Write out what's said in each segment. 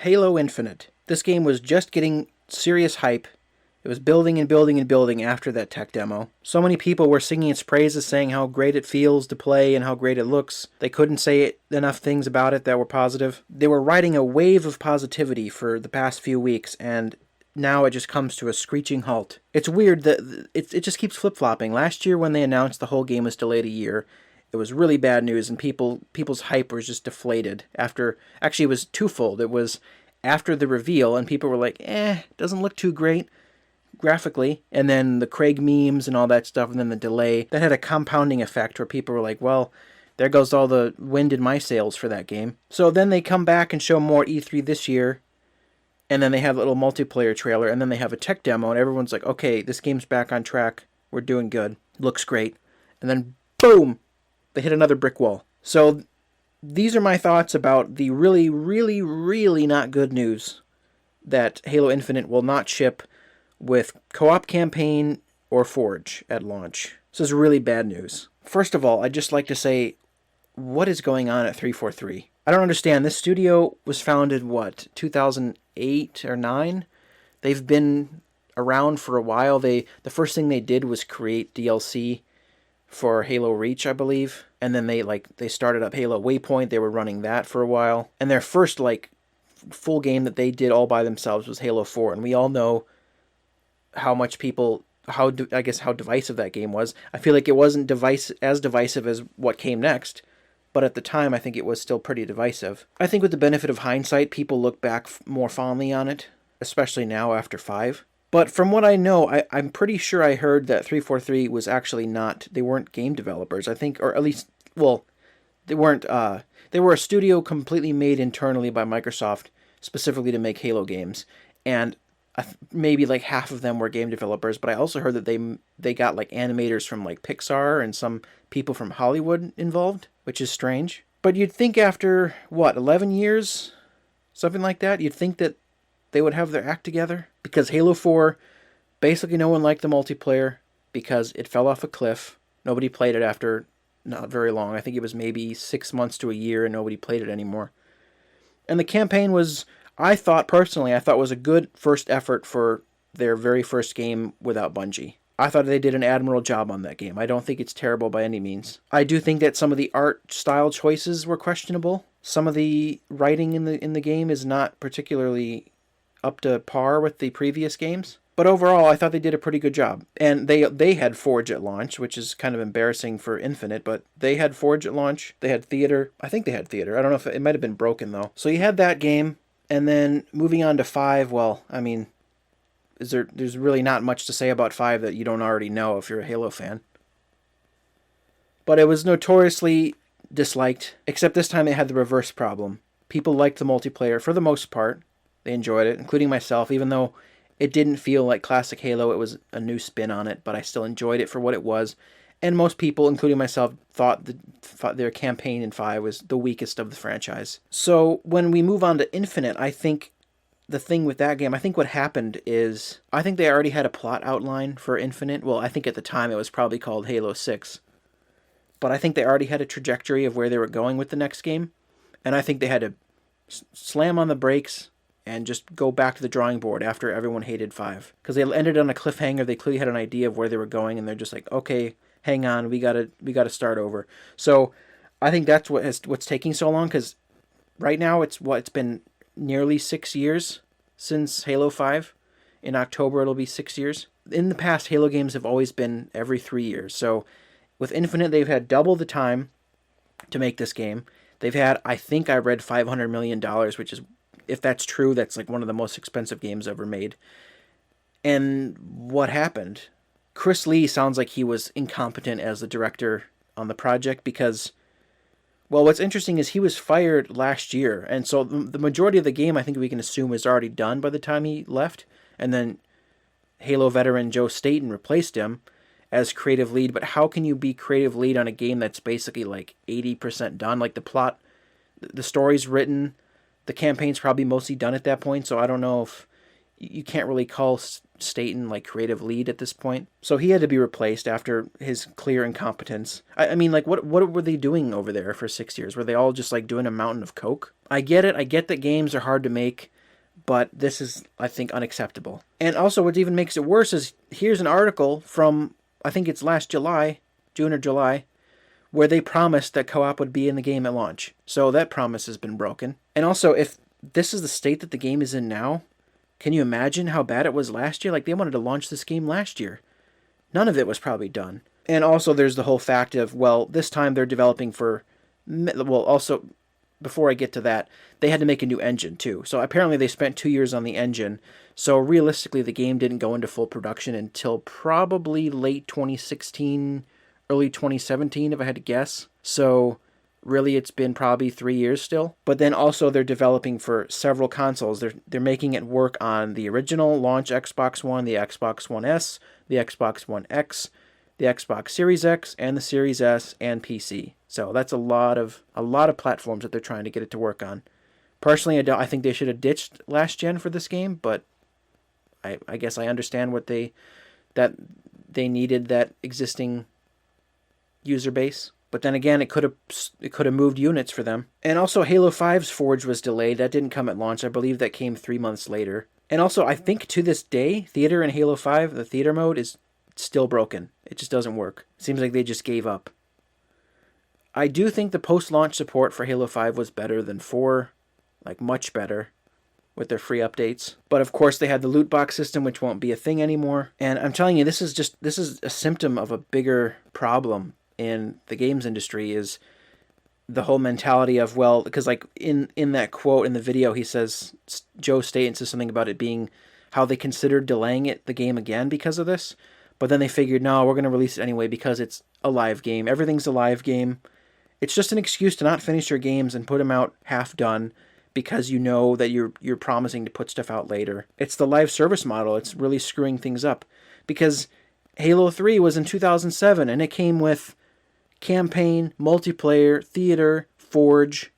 Halo Infinite. This game was just getting serious hype. It was building and building and building after that tech demo. So many people were singing its praises, saying how great it feels to play and how great it looks. They couldn't say enough things about it that were positive. They were riding a wave of positivity for the past few weeks, and now it just comes to a screeching halt. It's weird that it just keeps flip-flopping. Last year when they announced the whole game was delayed a year, it was really bad news, and people's hype was just deflated. Actually, it was twofold. It was after the reveal, and people were like, doesn't look too great graphically, and then the Craig memes and all that stuff, and then the delay. That had a compounding effect where people were like, well, there goes all the wind in my sails for that game. So then they come back and show more E3 this year, and then they have a little multiplayer trailer, and then they have a tech demo, and everyone's like, okay, this game's back on track. We're doing good. Looks great. And then, boom! They hit another brick wall. So these are my thoughts about the really, really, really not good news that Halo Infinite will not ship with co-op campaign or Forge at launch. This is really bad news. First of all, I'd just like to say, what is going on at 343? I don't understand. This studio was founded, 2008 or 9? They've been around for a while. The first thing they did was create DLC for Halo Reach, I believe. And then they started up Halo Waypoint. They were running that for a while. And their first full game that they did all by themselves was Halo 4. And we all know how much how divisive that game was. I feel like it wasn't as divisive as what came next, but at the time I think it was still pretty divisive. I think with the benefit of hindsight, people look back more fondly on it, especially now after 5. But from what I know, I'm pretty sure I heard that 343 was actually they weren't game developers, I think, or at least, they weren't, they were a studio completely made internally by Microsoft, specifically to make Halo games, and maybe half of them were game developers, but I also heard that they got animators from Pixar and some people from Hollywood involved, which is strange. But you'd think after 11 years, something like that, you'd think that they would have their act together, because Halo 4, basically no one liked the multiplayer because it fell off a cliff. Nobody played it after not very long. I think it was maybe 6 months to a year and nobody played it anymore. And the campaign was, I thought was a good first effort for their very first game without Bungie. I thought they did an admirable job on that game. I don't think it's terrible by any means. I do think that some of the art style choices were questionable. Some of the writing in the game is not particularly up to par with the previous games. But overall, I thought they did a pretty good job. And they had Forge at launch, which is kind of embarrassing for Infinite, but they had Forge at launch. They had Theater. I think they had Theater. I don't know if it might have been broken, though. So you had that game. And then moving on to 5, there's really not much to say about 5 that you don't already know if you're a Halo fan. But it was notoriously disliked, except this time it had the reverse problem. People liked the multiplayer for the most part. They enjoyed it, including myself, even though it didn't feel like classic Halo. It was a new spin on it, but I still enjoyed it for what it was. And most people, including myself, thought their campaign in 5 was the weakest of the franchise. So when we move on to Infinite, I think the thing with that game, I think what happened is, I think they already had a plot outline for Infinite. Well, I think at the time it was probably called Halo 6. But I think they already had a trajectory of where they were going with the next game. And I think they had to slam on the brakes and just go back to the drawing board after everyone hated 5. Because they ended on a cliffhanger. They clearly had an idea of where they were going, and they're just like, okay, hang on, we gotta start over. So I think that's what's taking so long, because right now it's been nearly 6 years since Halo 5. In October it'll be 6 years. In the past, Halo games have always been every 3 years. So with Infinite, they've had double the time to make this game. They've had, I think I read $500 million, which is, if that's true, that's one of the most expensive games ever made. And what happened? Chris Lee sounds like he was incompetent as the director on the project because, what's interesting is he was fired last year. And so the majority of the game, I think we can assume, was already done by the time he left. And then Halo veteran Joe Staten replaced him as creative lead. But how can you be creative lead on a game that's basically 80% done? The plot, the story's written, the campaign's probably mostly done at that point. So I don't know you can't really call Staten like creative lead at this point. So he had to be replaced after his clear incompetence. I mean, like, what were they doing over there for 6 years? Were they all just like doing a mountain of coke? I get it. I get that games are hard to make, but this is, I think, unacceptable. And also, what even makes it worse is here's an article from, I think it's last July, June or July, where they promised that co-op would be in the game at launch. So that promise has been broken. And also, if this is the state that the game is in now, can you imagine how bad it was last year? Like, they wanted to launch this game last year. None of it was probably done. And also, there's the whole fact of, well, this time they're developing for... Well, also, before I get to that, they had to make a new engine, too. So apparently they spent 2 years on the engine. So realistically, the game didn't go into full production until probably late 2016, early 2017, if I had to guess. So... really, it's been probably 3 years still. But then also they're developing for several consoles. They're making it work on the original launch Xbox One, the Xbox One S, the Xbox One X, the Xbox Series X, and the Series S, and PC. So that's a lot of platforms that they're trying to get it to work on. Personally, I think they should have ditched last gen for this game, but I guess I understand that they needed that existing user base. But then again, it could have moved units for them. And also, Halo 5's Forge was delayed. That didn't come at launch. I believe that came 3 months later. And also, I think to this day, Theater in Halo 5, the Theater mode, is still broken. It just doesn't work. It seems like they just gave up. I do think the post-launch support for Halo 5 was better than 4. Like, much better. With their free updates. But of course, they had the loot box system, which won't be a thing anymore. And I'm telling you, this is a symptom of a bigger problem in the games industry, is the whole mentality of, well, because like in that quote in the video, he says, Joe Staten says something about it being how they considered delaying the game again because of this, but then they figured, no, we're going to release it anyway because it's a live game. Everything's a live game. It's just an excuse to not finish your games and put them out half done because you know that you're promising to put stuff out later. It's the live service model. It's really screwing things up, because Halo 3 was in 2007 and it came with campaign, multiplayer, theater, Forge,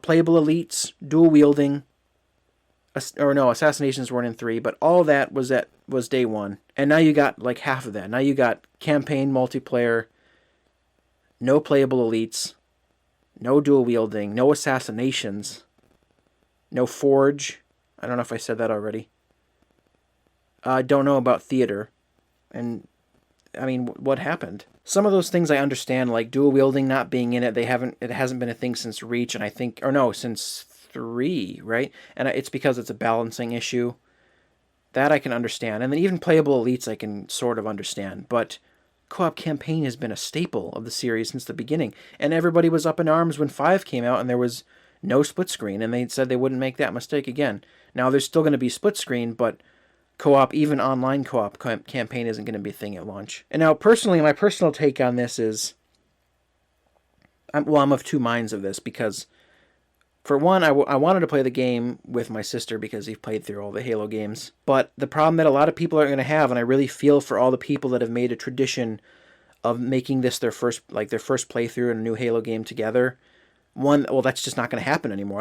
playable elites, dual wielding, assassinations weren't in 3, but all that was day 1. And now you got like half of that. Now you got campaign, multiplayer, no playable elites, no dual wielding, no assassinations, no Forge. I don't know if I said that already. I don't know about theater. And I mean, what happened? Some of those things I understand, like dual wielding not being in it. It hasn't been a thing since Reach, and I think, or no, since 3, right? And it's because it's a balancing issue. That I can understand. And then even playable elites I can sort of understand. But co-op campaign has been a staple of the series since the beginning. And everybody was up in arms when 5 came out and there was no split screen. And they said they wouldn't make that mistake again. Now, there's still going to be split screen, but co-op, even online co-op campaign isn't going to be a thing at launch. And now, personally, my personal take on this is, I'm of two minds of this, because for one, I wanted to play the game with my sister because we've played through all the Halo games. But the problem that a lot of people are going to have, and I really feel for all the people that have made a tradition of making this their first playthrough in a new Halo game together, that's just not going to happen anymore.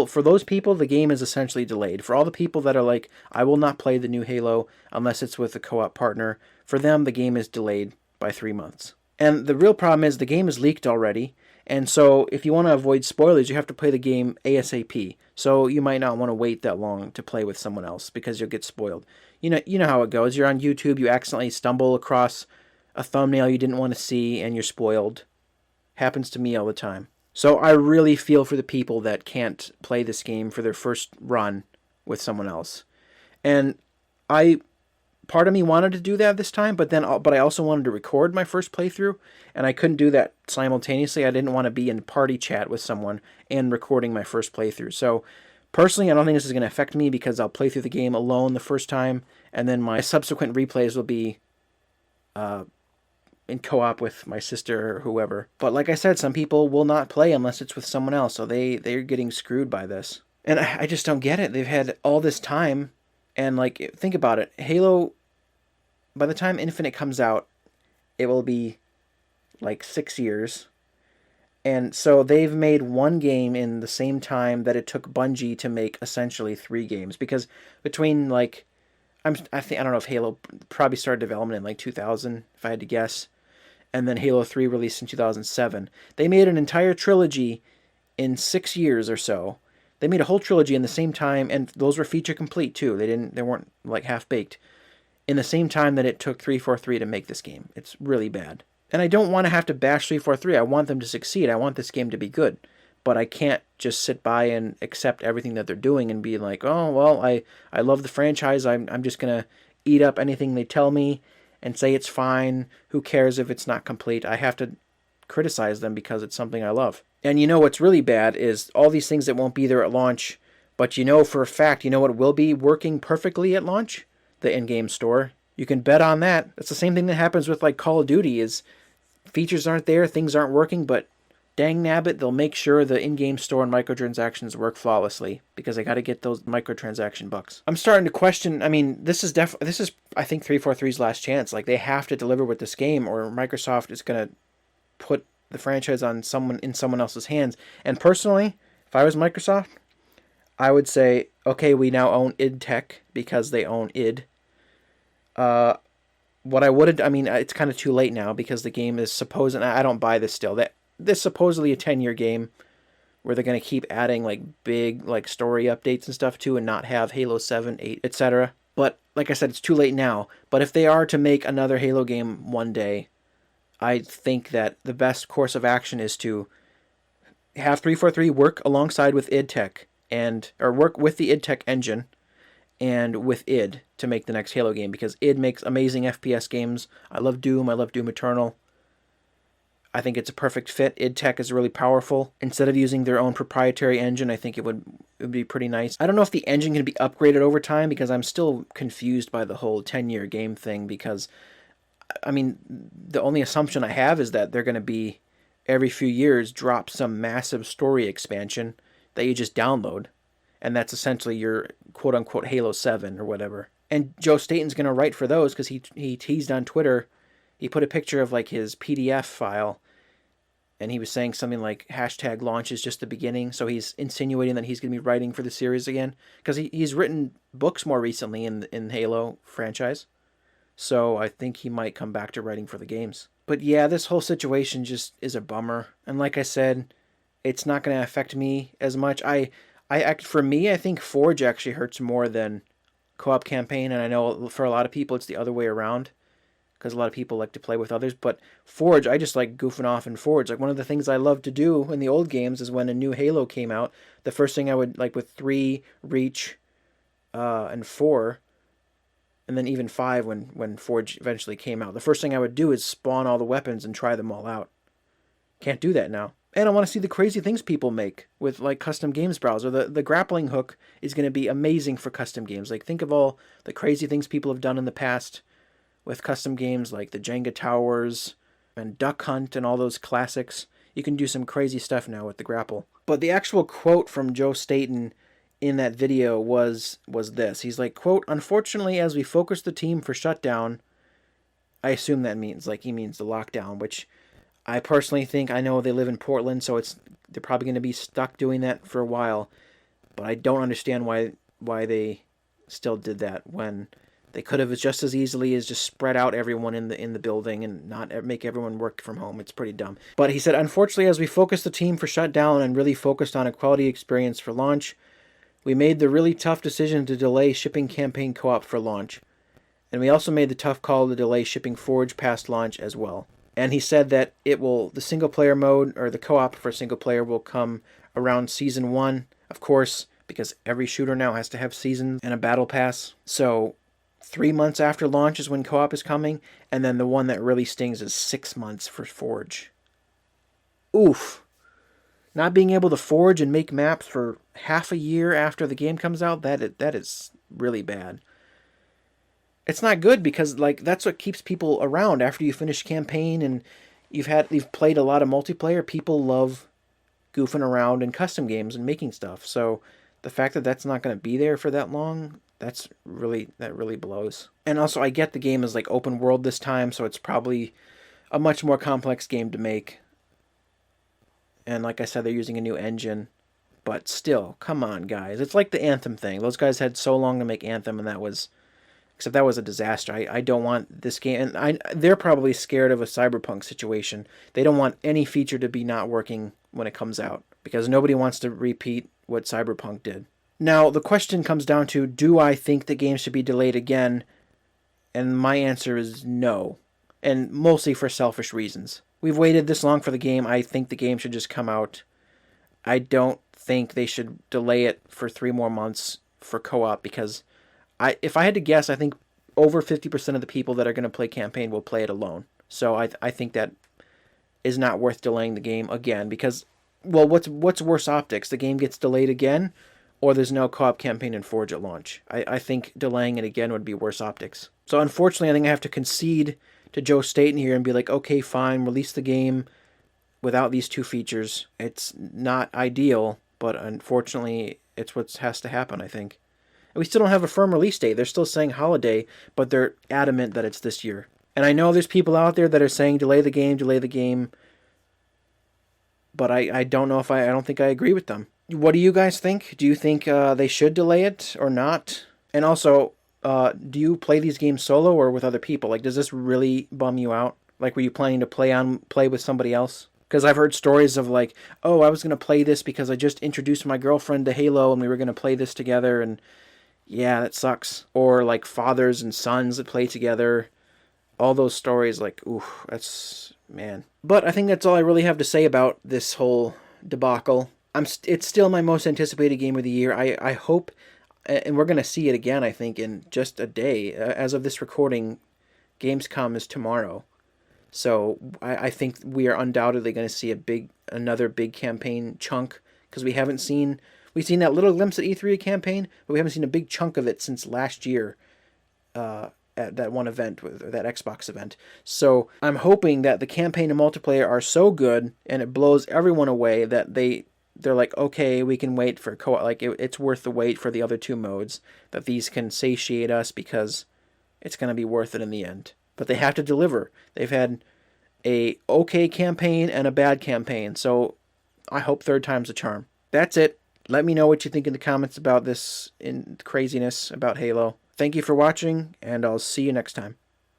For those people, the game is essentially delayed. For all the people that are like, I will not play the new Halo unless it's with a co-op partner, for them, the game is delayed by 3 months. And the real problem is the game is leaked already. And so if you want to avoid spoilers, you have to play the game ASAP. So you might not want to wait that long to play with someone else because you'll get spoiled. You know how it goes. You're on YouTube, you accidentally stumble across a thumbnail you didn't want to see, and you're spoiled. Happens to me all the time. So I really feel for the people that can't play this game for their first run with someone else. And part of me wanted to do that this time, but I also wanted to record my first playthrough, and I couldn't do that simultaneously. I didn't want to be in party chat with someone and recording my first playthrough. So personally, I don't think this is going to affect me because I'll play through the game alone the first time, and then my subsequent replays will be in co-op with my sister or whoever. But like I said, some people will not play unless it's with someone else, so they're getting screwed by this. And I just don't get it. They've had all this time, and like, think about it. Halo, by the time Infinite comes out, it will be like 6 years. And so they've made one game in the same time that it took Bungie to make essentially 3 games. Because between like, I don't know if Halo probably started development in like 2000, if I had to guess, and then Halo 3 released in 2007. They made an entire trilogy in 6 years or so. They made a whole trilogy in the same time, and those were feature complete too. They weren't like half baked. In the same time that it took 343 to make this game. It's really bad. And I don't want to have to bash 343. I want them to succeed. I want this game to be good. But I can't just sit by and accept everything that they're doing and be like, oh, well, I love the franchise. I'm just going to eat up anything they tell me and say it's fine. Who cares if it's not complete? I have to criticize them because it's something I love. And you know what's really bad is all these things that won't be there at launch, but you know for a fact, you know what will be working perfectly at launch? The in-game store. You can bet on that. That's the same thing that happens with like Call of Duty is features aren't there, things aren't working, but dang nabbit, they'll make sure the in-game store and microtransactions work flawlessly because they got to get those microtransaction bucks. I'm starting to question. I mean, this is I think 343's last chance. Like they have to deliver with this game, or Microsoft is gonna put the franchise on someone else's hands. And personally, if I was Microsoft, I would say, okay, we now own id Tech because they own id. What I would have, I mean, it's kind of too late now because the game is supposed, and I don't buy this still, that this is supposedly a 10-year game where they're going to keep adding like big like story updates and stuff too and not have Halo 7, 8, etc. But like I said, it's too late now. But if they are to make another Halo game one day, I think that the best course of action is to have 343 work alongside with id Tech or work with the id Tech engine and with id to make the next Halo game because id makes amazing FPS games. I love Doom Eternal. I think it's a perfect fit. id Tech is really powerful. Instead of using their own proprietary engine, I think it would be pretty nice. I don't know if the engine can be upgraded over time because I'm still confused by the whole 10-year game thing because, I mean, the only assumption I have is that they're going to be, every few years, drop some massive story expansion that you just download. And that's essentially your quote-unquote Halo 7 or whatever. And Joe Staten's going to write for those because he teased on Twitter. He put a picture of like his PDF file, and he was saying something like hashtag launch is just the beginning. So he's insinuating that he's going to be writing for the series again because he's written books more recently in Halo franchise. So I think he might come back to writing for the games. But yeah, this whole situation just is a bummer. And like I said, it's not going to affect me as much. For me, I think Forge actually hurts more than co-op campaign, and I know for a lot of people it's the other way around because a lot of people like to play with others. But Forge, I just like goofing off in Forge. Like one of the things I loved to do in the old games is when a new Halo came out, the first thing I would like with 3, Reach, and 4, and then even 5 when Forge eventually came out. The first thing I would do is spawn all the weapons and try them all out. Can't do that now. And I want to see the crazy things people make with like custom games browser. The grappling hook is going to be amazing for custom games. Like think of all the crazy things people have done in the past with custom games like the Jenga Towers and Duck Hunt and all those classics. You can do some crazy stuff now with the grapple. But the actual quote from Joe Staten in that video was this. He's like, quote, "Unfortunately, as we focus the team for shutdown," I assume that means like he means the lockdown, which I personally think, I know they live in Portland, so they're probably going to be stuck doing that for a while. But I don't understand why they still did that when they could have just as easily as just spread out everyone in the building and not make everyone work from home. It's pretty dumb. But he said, "Unfortunately, as we focused the team for shutdown and really focused on a quality experience for launch, we made the really tough decision to delay shipping campaign co-op for launch. And we also made the tough call to delay shipping Forge past launch as well." And he said that the single player mode or the co-op for single player will come around season 1, of course, because every shooter now has to have seasons and a battle pass. So 3 months after launch is when co-op is coming, and then the one that really stings is 6 months for Forge. Oof. Not being able to forge and make maps for half a year after the game comes out, that is really bad. It's not good because like that's what keeps people around after you finish campaign and you've played a lot of multiplayer. People love goofing around in custom games and making stuff. So the fact that that's not going to be there for that long, that really blows. And also I get the game is like open world this time, so it's probably a much more complex game to make. And like I said, they're using a new engine. But still, come on, guys. It's like the Anthem thing. Those guys had so long to make Anthem, and that was a disaster. I don't want this game, and they're probably scared of a Cyberpunk situation. They don't want any feature to be not working when it comes out because nobody wants to repeat what Cyberpunk did. Now, the question comes down to, do I think the game should be delayed again? And my answer is no, and mostly for selfish reasons. We've waited this long for the game. I think the game should just come out. I don't think they should delay it for 3 more months for co-op because if I had to guess, I think over 50% of the people that are going to play campaign will play it alone. So I think that is not worth delaying the game again because, well, what's worse optics? The game gets delayed again, or there's no co-op campaign in Forge at launch. I think delaying it again would be worse optics. So unfortunately, I think I have to concede to Joe Staten here and be like, okay, fine, release the game without these 2 features. It's not ideal, but unfortunately, it's what has to happen, I think. And we still don't have a firm release date. They're still saying holiday, but they're adamant that it's this year. And I know there's people out there that are saying delay the game, but I don't know if I don't think I agree with them. What do you guys think? Do you think they should delay it or not? And also, do you play these games solo or with other people? Like, does this really bum you out? Like, were you planning to play with somebody else? Because I've heard stories of like, oh, I was going to play this because I just introduced my girlfriend to Halo and we were going to play this together, and yeah, that sucks. Or like fathers and sons that play together. All those stories, like, ooh, that's, man. But I think that's all I really have to say about this whole debacle. It's still my most anticipated game of the year. I hope, and we're going to see it again, I think, in just a day. As of this recording, Gamescom is tomorrow. So I think we are undoubtedly going to see another big campaign chunk, because we've seen that little glimpse at E3 campaign, but we haven't seen a big chunk of it since last year at that one event, that Xbox event. So I'm hoping that the campaign and multiplayer are so good and it blows everyone away that they're like, okay, we can wait for co-op. Like it's worth the wait for the other 2 modes, that these can satiate us because it's going to be worth it in the end. But they have to deliver. They've had a okay campaign and a bad campaign, so I hope third time's a charm. That's it. Let me know what you think in the comments about this craziness about Halo. Thank you for watching, and I'll see you next time.